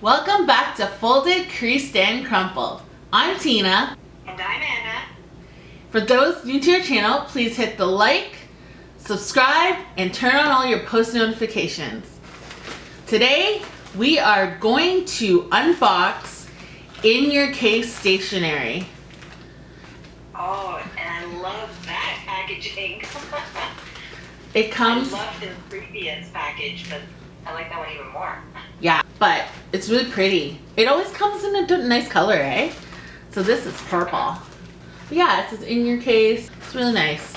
Welcome back to Folded, Creased, and Crumpled. I'm Tina. And I'm Anna. For those new to your channel, please hit the like, subscribe, and turn on all your post notifications. Today, we are going to unbox In Your Case Stationery. Oh, and I love that packaging. It comes... I loved the previous package, but I like that one even more. Yeah, but it's really pretty. It always comes in a nice color, eh? So this is purple. But yeah, it says In Your Case. It's really nice.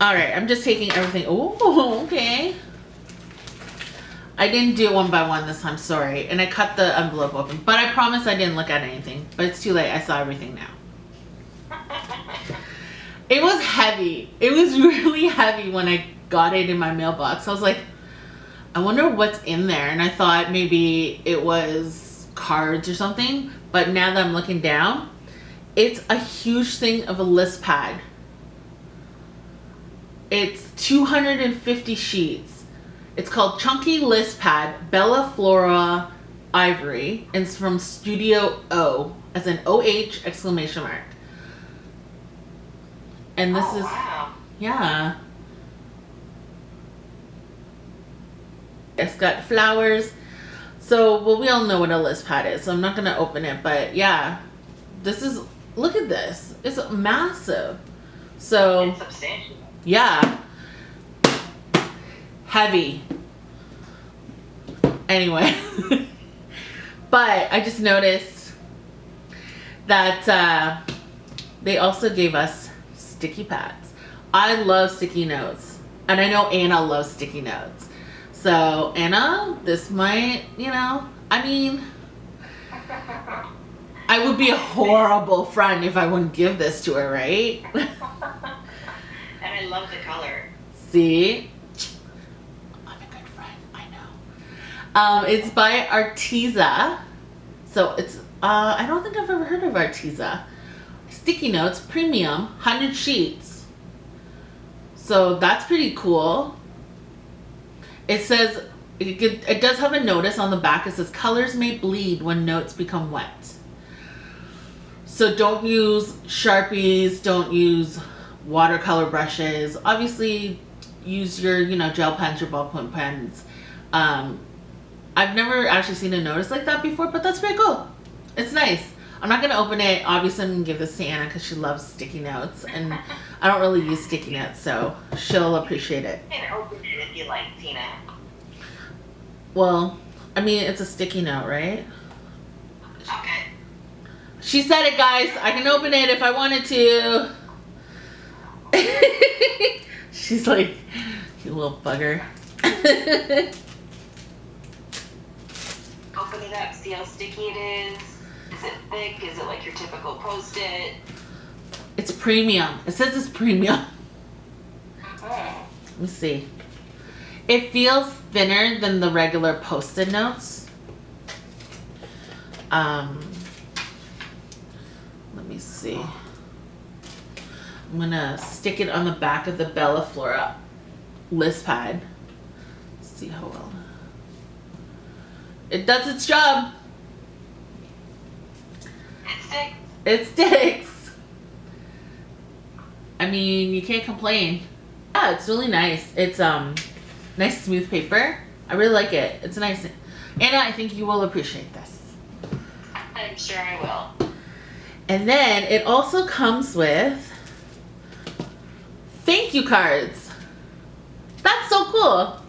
Alright, I'm just taking everything. Oh, okay. I didn't do it one by one this time, sorry. And I cut the envelope open. But I promise I didn't look at anything. But it's too late. I saw everything now. It was heavy. It was really heavy when I got it in my mailbox. I was like, I wonder what's in there. And I thought maybe it was cards or something. But now that I'm looking down, it's a huge thing of a list pad. It's 250 sheets. It's called Chunky List Pad Bella Flora Ivory. And it's from Studio O, as in OH exclamation mark. And this is, wow. Yeah. It's got flowers. So, well, we all know what a list pad is, so I'm not going to open it. But yeah, this is, look at this. It's massive. So, It's substantial. Yeah. Heavy. Anyway. But I just noticed that they also gave us sticky pads. I love sticky notes. And I know Anna loves sticky notes. So, Anna, this might, I mean, I would be a horrible friend if I wouldn't give this to her, right? And I love the color. See? I'm a good friend, I know. It's by Arteza. So it's, I don't think I've ever heard of Arteza. Sticky notes, premium, 100 sheets. So that's pretty cool. It says, it does have a notice on the back. It says, colors may bleed when notes become wet. So don't use Sharpies, don't use watercolor brushes. Obviously, use your, gel pens, your ballpoint pens. I've never actually seen a notice like that before, but that's pretty cool. It's nice. I'm not going to open it. Obviously, I'm going to give this to Anna because she loves sticky notes. And I don't really use sticky notes, so she'll appreciate it. You can open it if you like, Tina. Well, I mean, it's a sticky note, right? Okay. She said it, guys. I can open it if I wanted to. She's like, you little bugger. Open it up, see how sticky it is. Is it thick? Is it like your typical Post-it? It's premium. It says it's premium. Mm-hmm. Let me see. It feels thinner than the regular Post-it notes. Let me see. I'm gonna stick it on the back of the Bella Flora list pad. See how well it does its job. It sticks. It sticks. I mean, you can't complain. Yeah, it's really nice. It's nice smooth paper. I really like it. It's nice. Anna, I think you will appreciate this. I'm sure I will. And then it also comes with thank you cards. That's so cool.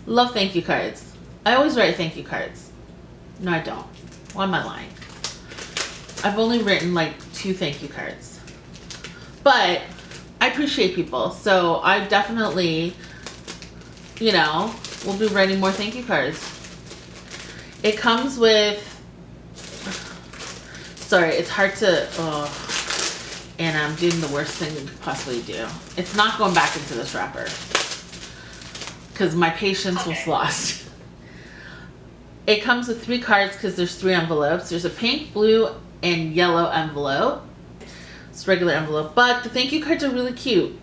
Love thank you cards. I always write thank you cards. No, I don't. Why am I lying? I've only written like 2 thank you cards. But I appreciate people. So I definitely, will be writing more thank you cards. It comes with, sorry, it's hard to, and I'm doing the worst thing you could possibly do. It's not going back into this wrapper because my patience was lost. It comes with 3 cards because there's 3 envelopes. There's a pink, blue, and yellow envelope. It's regular envelope, but the thank you cards are really cute.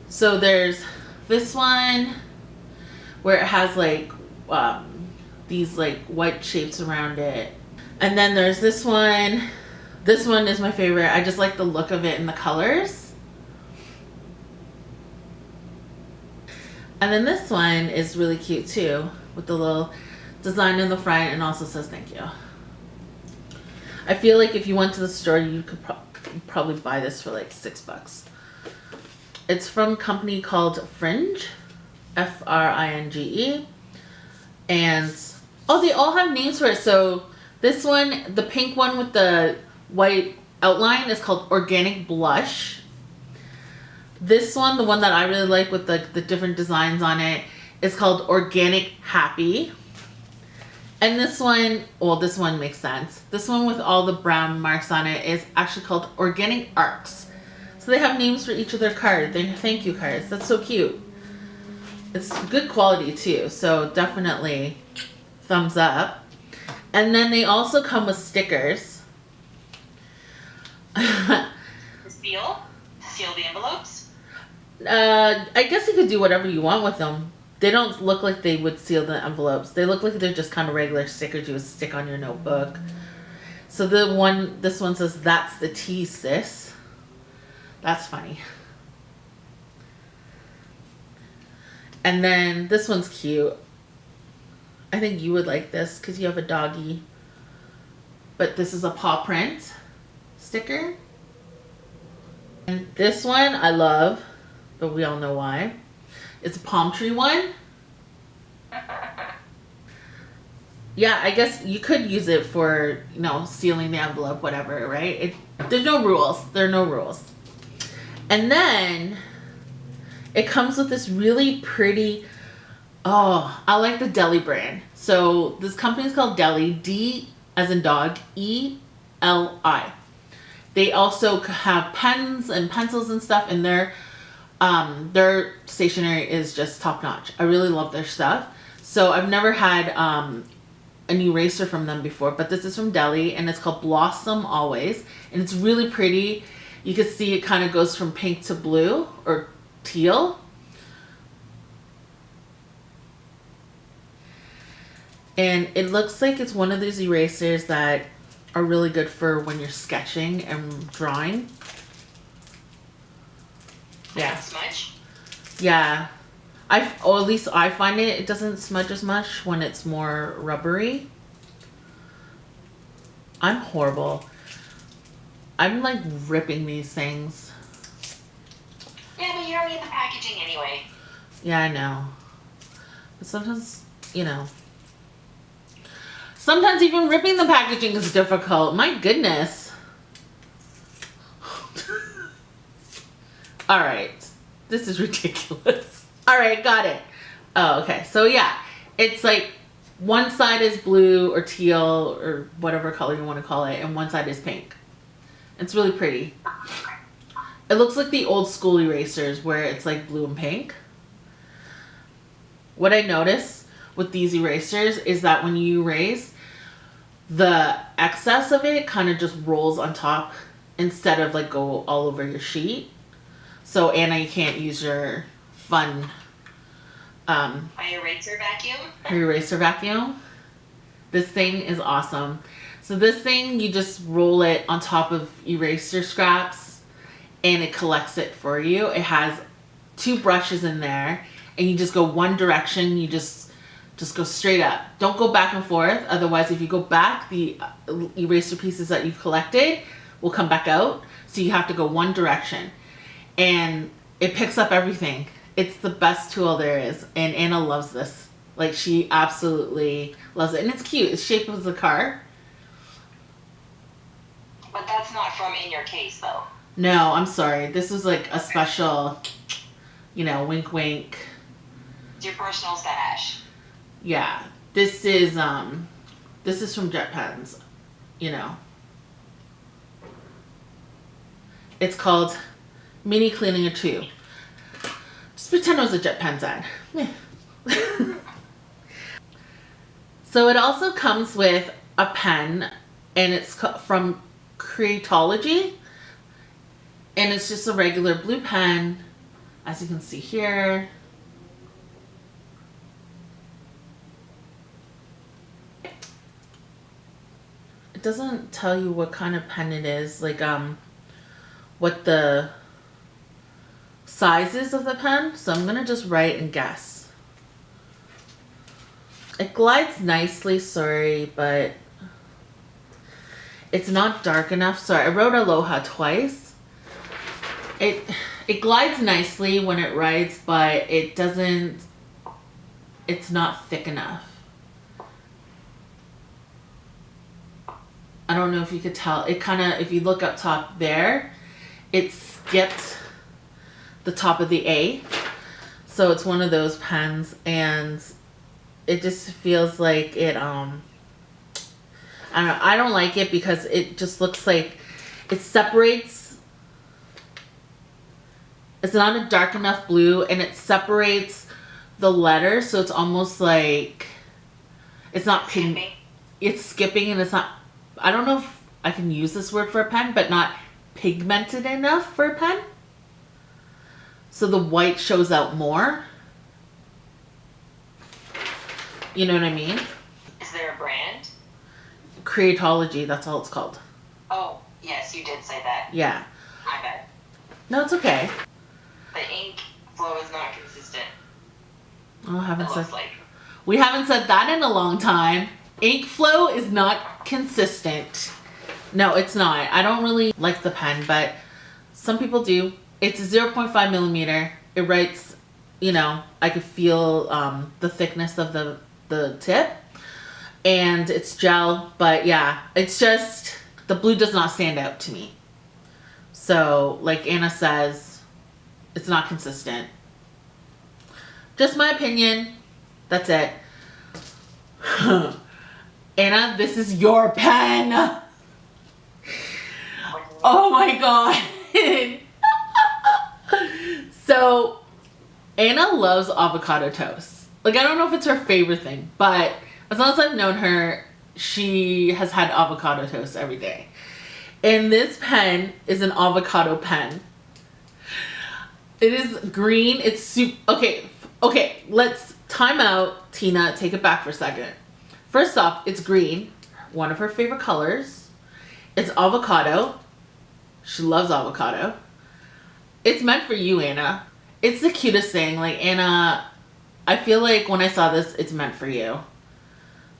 So there's this one where it has like these like white shapes around it. And then there's this one. This one is my favorite. I just like the look of it and the colors. And then this one is really cute too, with the little design in the front, and also says thank you. I feel like if you went to the store, you could probably buy this for like $6. It's from a company called Fringe, Fringe. And, oh, they all have names for it. So this one, the pink one with the white outline, is called Organic Blush. This one, the one that I really like with the different designs on it, is called Organic Happy. And this one, well, this one makes sense. This one with all the brown marks on it is actually called Organic Arcs. So they have names for each of their cards, their thank you cards. That's so cute. It's good quality too, so definitely thumbs up. And then they also come with stickers. Seal the envelopes. I guess you could do whatever you want with them. They don't look like they would seal the envelopes. They look like they're just kind of regular stickers you would stick on your notebook. So this one says, "That's the tea, sis." That's funny. And then this one's cute. I think you would like this because you have a doggy. But this is a paw print sticker. And this one I love, but we all know why. It's a palm tree one. Yeah, I guess you could use it for, sealing the envelope, whatever, right? There's no rules. There are no rules. And then it comes with this really pretty, I like the Deli brand. So this company is called Deli, D as in dog, E-L-I. They also have pens and pencils and stuff, and their stationery is just top notch. I really love their stuff. So I've never had an eraser from them before, but this is from Deli, and it's called Blossom Always, and it's really pretty. You can see it kind of goes from pink to blue or teal. And it looks like it's one of these erasers that are really good for when you're sketching and drawing. Yeah. Smudge? Yeah. Or at least I find it doesn't smudge as much when it's more rubbery. I'm horrible. I'm like ripping these things. Yeah, but you don't need the packaging anyway. Yeah, I know. But sometimes, sometimes even ripping the packaging is difficult. My goodness. All right. This is ridiculous. All right, got it. Oh, okay. So yeah, it's like one side is blue or teal or whatever color you want to call it, and one side is pink. It's really pretty. It looks like the old school erasers where it's like blue and pink. What I notice with these erasers is that when you erase, the excess of it kind of just rolls on top instead of like go all over your sheet. So Anna, you can't use your fun my eraser vacuum. Your eraser vacuum. This thing is awesome. So this thing, you just roll it on top of eraser scraps and it collects it for you. It has 2 brushes in there and you just go one direction. You just go straight up. Don't go back and forth. Otherwise, if you go back, the eraser pieces that you've collected will come back out. So you have to go one direction. And it picks up everything. It's the best tool there is. And Anna loves this. Like, she absolutely loves it. And it's cute. It's shaped as a car. But that's not from In Your Case, though. No, I'm sorry. This was like a special, wink wink. It's your personal stash. Yeah. This is from Jet Pens, It's called Mini Cleaning a Tube. Just pretend it was a Jet Pens ad. So it also comes with a pen, and it's from Creatology, and it's just a regular blue pen, as you can see here. it doesn't tell you what kind of pen it is, like what the size is of the pen. So I'm gonna just write and guess. It glides nicely, sorry, but it's not dark enough. Sorry, I wrote Aloha twice. It glides nicely when it writes, but it doesn't, it's not thick enough. I don't know if you could tell. It kind of, if you look up top there, it skipped the top of the A. So it's one of those pens, and it just feels like it, I don't know, I don't like it because it just looks like it separates. It's not a dark enough blue, and it separates the letters, so it's almost like it's not pink. It's skipping, and it's not, I don't know if I can use this word for a pen, but not pigmented enough for a pen. So the white shows out more. You know what I mean? Is there a brand? Creatology, that's all it's called. Oh, yes, you did say that. Yeah. My bad. No, it's okay. The ink flow is not consistent. Oh, I haven't It said. looks like. We haven't said that in a long time. Ink flow is not consistent. No, it's not. I don't really like the pen, but some people do. It's a 0.5 millimeter. It writes, you know, I could feel the thickness of the tip. And it's gel, but yeah, it's just, the blue does not stand out to me. So, like Anna says, it's not consistent. Just my opinion. That's it. Anna, this is your pen. Oh my god. So, Anna loves avocado toast. Like, I don't know if it's her favorite thing, but as long as I've known her, she has had avocado toast every day. And this pen is an avocado pen. It is green. It's super. Okay, let's time out. Tina, take it back for a second. First off, it's green, one of her favorite colors. It's avocado. She loves avocado. It's meant for you, Anna. It's the cutest thing. Like, Anna, I feel like when I saw this, it's meant for you.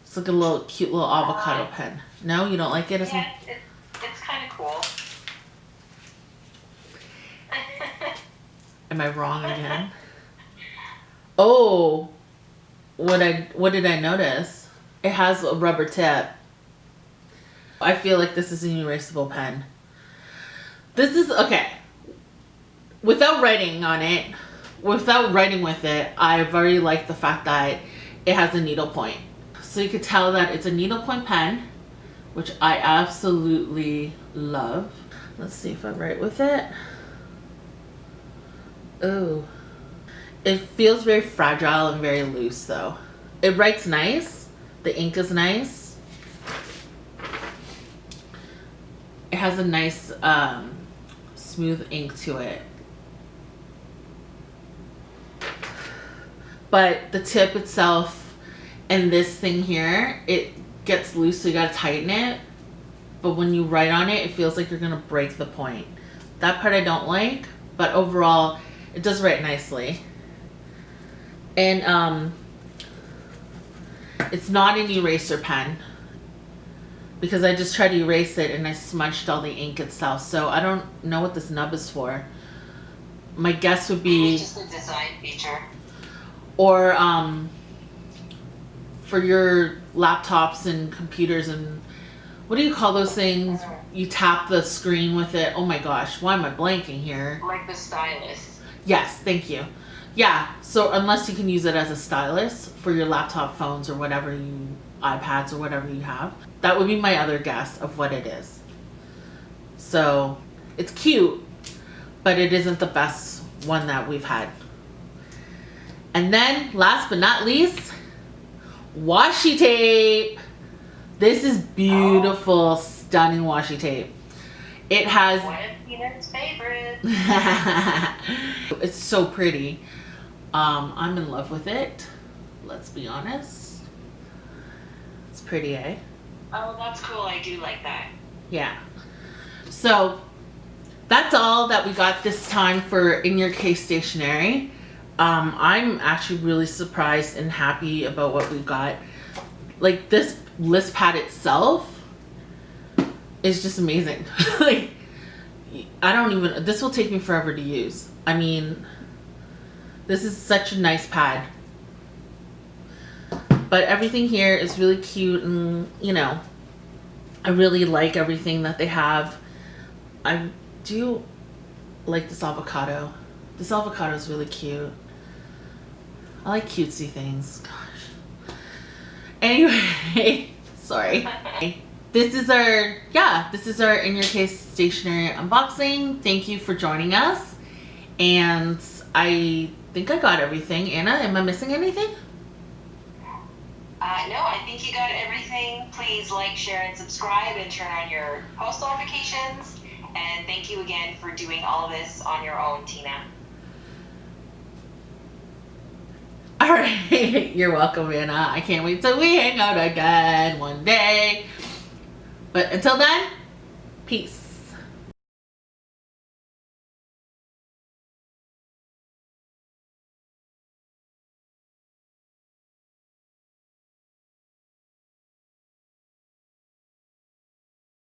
It's like a little cute little avocado pen. No, you don't like it? Yeah, it's kind of cool. Am I wrong again? Oh, what did I notice? It has a rubber tip. I feel like this is an erasable pen. This is, okay. Without writing on it, without writing with it, I've already liked the fact that it has a needlepoint. So you could tell that it's a needlepoint pen, which I absolutely love. Let's see if I write with it. Oh. It feels very fragile and very loose though. It writes nice. The ink is nice. It has a nice smooth ink to it. But the tip itself and this thing here, it gets loose, so you gotta tighten it. But when you write on it, it feels like you're gonna break the point. That part I don't like, but overall, it does write nicely. And it's not an eraser pen because I just tried to erase it and I smudged all the ink itself. So I don't know what this nub is for. My guess would be It's just a design feature. or for your laptops and computers and what do you call those things? You tap the screen with it. Oh my gosh, why am I blanking here? Like the stylus. Yes, thank you. Yeah, so unless you can use it as a stylus for your laptop phones or whatever you, iPads or whatever you have. That would be my other guess of what it is. So, it's cute, but it isn't the best one that we've had. And then, last but not least, washi tape. This is beautiful, stunning washi tape. It has... One of Tina's favorites. It's so pretty. I'm in love with it. Let's be honest. It's pretty, eh? Oh, that's cool. I do like that. Yeah. So that's all that we got this time for In Your Case Stationery. I'm actually really surprised and happy about what we got. Like, this list pad itself is just amazing. Like, I don't even, this will take me forever to use. I mean, this is such a nice pad. But everything here is really cute, and you know, I really like everything that they have. I do like this avocado. This avocado is really cute. I like cutesy things. Gosh. Anyway, sorry. This is our In Your Case Stationery unboxing. Thank you for joining us. And I think I got everything. Anna, am I missing anything? No, I think you got everything. Please like, share, and subscribe, and turn on your post notifications. And thank you again for doing all of this on your own, Tina. All right, you're welcome, Anna. I can't wait till we hang out again one day. But until then, peace.